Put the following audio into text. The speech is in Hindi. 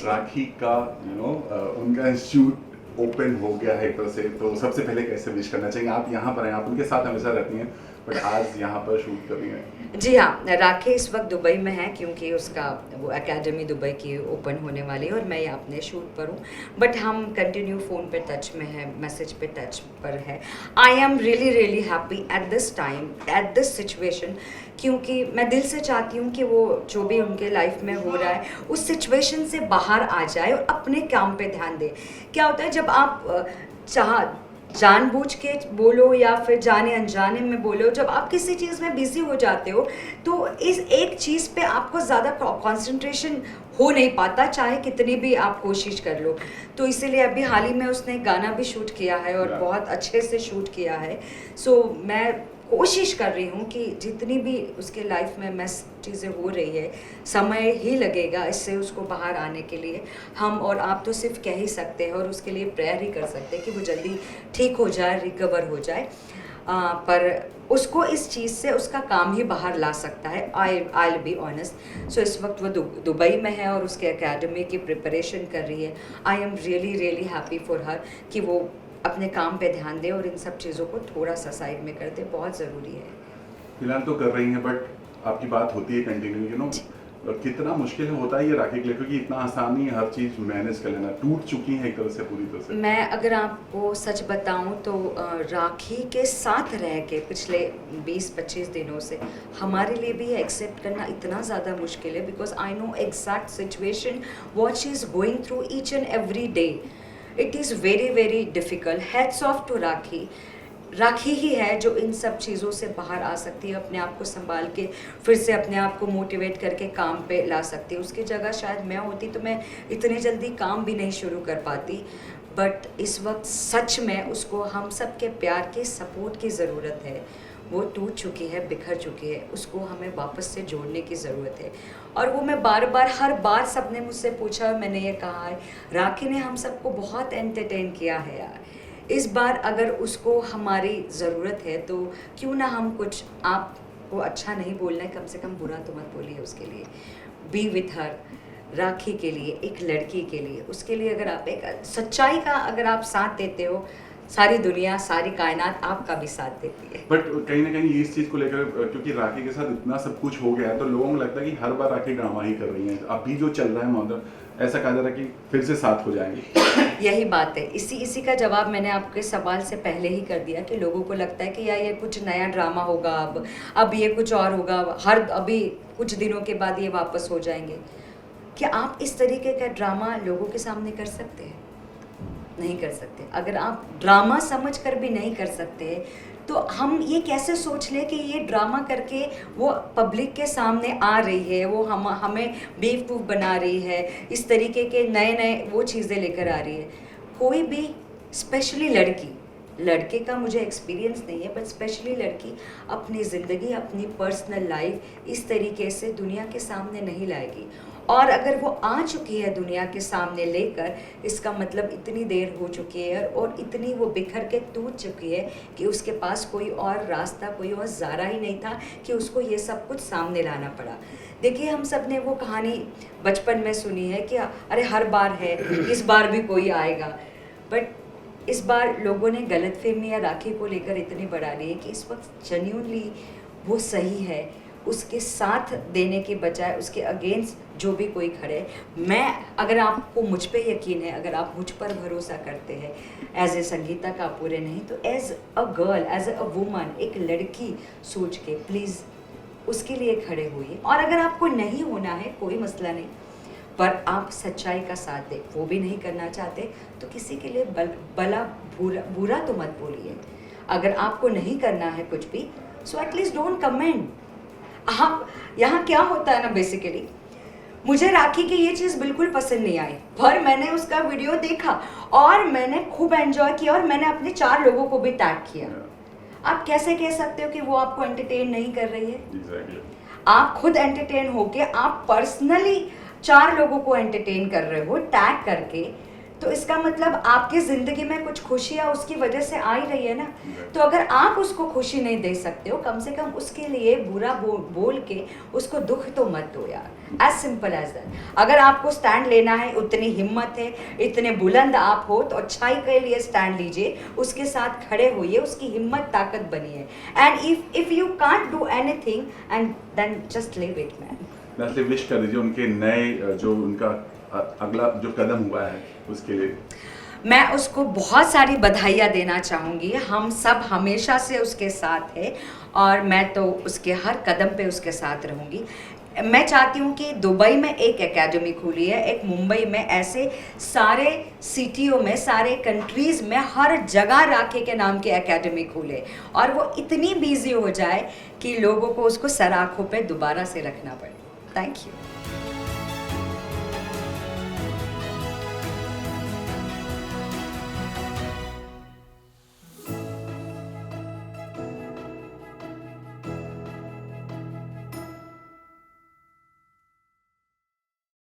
राखी का उनका शूट ओपन हो गया है एक तरह से, तो सबसे पहले कैसे विश करना चाहिए? आप यहाँ पर हैं, आप उनके साथ हमेशा रहती हैं, बट आज यहाँ पर शूट कर रही हैं। जी हाँ, राखी इस वक्त दुबई में है क्योंकि उसका वो एकेडमी दुबई की ओपन होने वाली है और मैं यहाँ अपने शूट पर हूँ। बट हम कंटिन्यू फ़ोन पे टच में है, मैसेज पे टच पर है। I am really really happy at this time, at this situation, क्योंकि मैं दिल से चाहती हूँ कि वो जो भी उनके लाइफ में हो रहा है उस सिचुएशन से बाहर आ जाए और अपने काम पे ध्यान दे। क्या होता है जब आप जानबूझ के बोलो या फिर जाने अनजाने में बोलो, जब आप किसी चीज़ में बिजी हो जाते हो तो इस एक चीज़ पे आपको ज़्यादा कंसंट्रेशन हो नहीं पाता, चाहे कितनी भी आप कोशिश कर लो। तो इसीलिए अभी हाल ही में उसने गाना भी शूट किया है और बहुत अच्छे से शूट किया है। सो मैं कोशिश कर रही हूँ कि जितनी भी उसके लाइफ में मैस चीज़ें हो रही है, समय ही लगेगा इससे उसको बाहर आने के लिए। हम और आप तो सिर्फ कह ही सकते हैं और उसके लिए प्रेयर ही कर सकते हैं कि वो जल्दी ठीक हो जाए, रिकवर हो जाए। पर उसको इस चीज़ से उसका काम ही बाहर ला सकता है। I will be honest. So इस वक्त वो दुबई में है और उसके एकेडमी की प्रिपरेशन कर रही है। I am really really happy for her कि वो अपने काम पे ध्यान दे और इन सब चीज़ों को थोड़ा सा साइड में कर दे, बहुत ज़रूरी है। फिलहाल तो कर रही हैं, बट आपकी बात होती है कंटिन्यू, कितना मुश्किल होता है ये राखी के लिए, क्योंकि इतना आसान नहीं है हर चीज़ मैनेज कर लेना। टूट चुकी हैं एक तरह से, पूरी तरह से। मैं अगर आपको सच बताऊं तो राखी के साथ रह के पिछले 20-25 दिनों से हमारे लिए भी ये एक्सेप्ट करना इतना ज़्यादा मुश्किल है, because I know exact situation what she is going through each and every day. It is very very difficult. Hats off to Rakhi. Rakhi ही है जो इन सब चीज़ों से बाहर आ सकती है, अपने आप को संभाल के फिर से अपने आप को मोटिवेट करके काम पे ला सकती है। उसकी जगह शायद मैं होती तो मैं इतनी जल्दी काम भी नहीं शुरू कर पाती। बट इस वक्त सच में उसको हम सब के प्यार के सपोर्ट की ज़रूरत है। वो टूट चुकी है, बिखर चुकी है, उसको हमें वापस से जोड़ने की ज़रूरत है। और वो मैं बार बार, हर बार सबने मुझसे पूछा और मैंने ये कहा है, राखी ने हम सबको बहुत एंटरटेन किया है यार। इस बार अगर उसको हमारी ज़रूरत है तो क्यों ना हम कुछ, आपको अच्छा नहीं बोलना है, कम से कम बुरा तो मत बोलिए उसके लिए। बी विथ हर, राखी के लिए, एक लड़की के लिए, उसके लिए अगर आप एक सच्चाई का अगर आप साथ देते हो, सारी दुनिया, सारी कायनात आपका भी साथ देती है। बट कहीं ना कहीं इस चीज़ को लेकर, क्योंकि राखी के साथ इतना सब कुछ हो गया है, तो लोगों को लगता है कि हर बार राखी ड्रामा ही कर रही हैं। अभी जो चल रहा है मॉडल, ऐसा कहा जा रहा है कि फिर से साथ हो जाएंगे। यही बात है। इसी का जवाब मैंने आपके सवाल से पहले ही कर दिया कि लोगों को लगता है कि यार ये कुछ नया ड्रामा होगा, अब ये कुछ और होगा, अभी कुछ दिनों के बाद ये वापस हो जाएंगे। क्या आप इस तरीके का ड्रामा लोगों के सामने कर सकते हैं? नहीं कर सकते। अगर आप ड्रामा समझ कर भी नहीं कर सकते तो हम ये कैसे सोच ले कि ये ड्रामा करके वो पब्लिक के सामने आ रही है, वो हमें बेवकूफ़ बना रही है, इस तरीके के नए नए वो चीज़ें लेकर आ रही है। कोई भी, स्पेशली लड़की, लड़के का मुझे एक्सपीरियंस नहीं है, बट स्पेशली लड़की अपनी ज़िंदगी, अपनी पर्सनल लाइफ इस तरीके से दुनिया के सामने नहीं लाएगी। और अगर वो आ चुकी है दुनिया के सामने लेकर, इसका मतलब इतनी देर हो चुकी है और इतनी वो बिखर के टूट चुकी है कि उसके पास कोई और रास्ता, कोई और ज़ारा ही नहीं था कि उसको ये सब कुछ सामने लाना पड़ा। देखिए, हम सब ने वो कहानी बचपन में सुनी है कि अरे हर बार है, इस बार भी कोई आएगा। बट इस बार लोगों ने गलतफहमी या राखी को लेकर इतनी बढ़ा ली है कि इस वक्त जेन्युइनली वो सही है। उसके साथ देने के बजाय उसके अगेंस्ट जो भी कोई खड़े, मैं, अगर आपको मुझ पे यकीन है, अगर आप मुझ पर भरोसा करते हैं एज ए संगीता कापूरे नहीं तो as a girl, as a woman, एक लड़की सोच के प्लीज़ उसके लिए खड़े हुई। और अगर आपको नहीं होना है कोई मसला नहीं, पर आप सच्चाई का साथ दें, वो भी नहीं करना चाहते तो किसी के लिए भला बुरा तो मत बोलिए। अगर आपको नहीं करना है कुछ भी, सो एटलीस्ट डोंट कमेंट। आप, यहाँ क्या होता है ना, बेसिकली मुझे राखी की ये चीज़ बिल्कुल पसंद नहीं आई, पर मैंने उसका वीडियो देखा और मैंने खूब एंजॉय किया और मैंने अपने 4 लोगों को भी टैग किया। आप कैसे कह सकते हो कि वो आपको एंटरटेन नहीं कर रही है? Exactly. आप खुद एंटरटेन होके आप पर्सनली 4 लोगों को एंटरटेन कर रहे हो टैग करके। तो इसका मतलब आपकी ज़िंदगी में कुछ खुशियाँ उसकी वजह से आ ही रही है ना। तो अगर आप उसको खुशी नहीं दे सकते हो, कम से कम उसके लिए बुरा बोल के उसको दुख तो मत दो यार। As simple as that. अगर आपको स्टैंड लेना है, उतनी हिम्मत है, इतने बुलंद आप हो, तो अच्छाई के लिए स्टैंड लीजिए, उसके साथ खड़े होइए, उसकी हिम्मत ताकत बनिए। And if you can't do anything and then just leave it man. नस्ली विश कर दीजिए उनके नए जो उनका अगला जो कदम हुआ है उसके लिए। मैं उसको बहुत सारी बधाइयाँ देना चाहूँगी। हम सब हमेशा से उसके साथ हैं और मैं तो उसके हर कदम पे उसके साथ रहूँगी। मैं चाहती हूँ कि दुबई में एक एकेडमी खुली है, एक मुंबई में, ऐसे सारे सिटियों में, सारे कंट्रीज़ में, हर जगह राखे के नाम की एकेडमी खुले और वो इतनी बिजी हो जाए कि लोगों को उसको सर आँखों पे दोबारा से रखना पड़े। Thank you.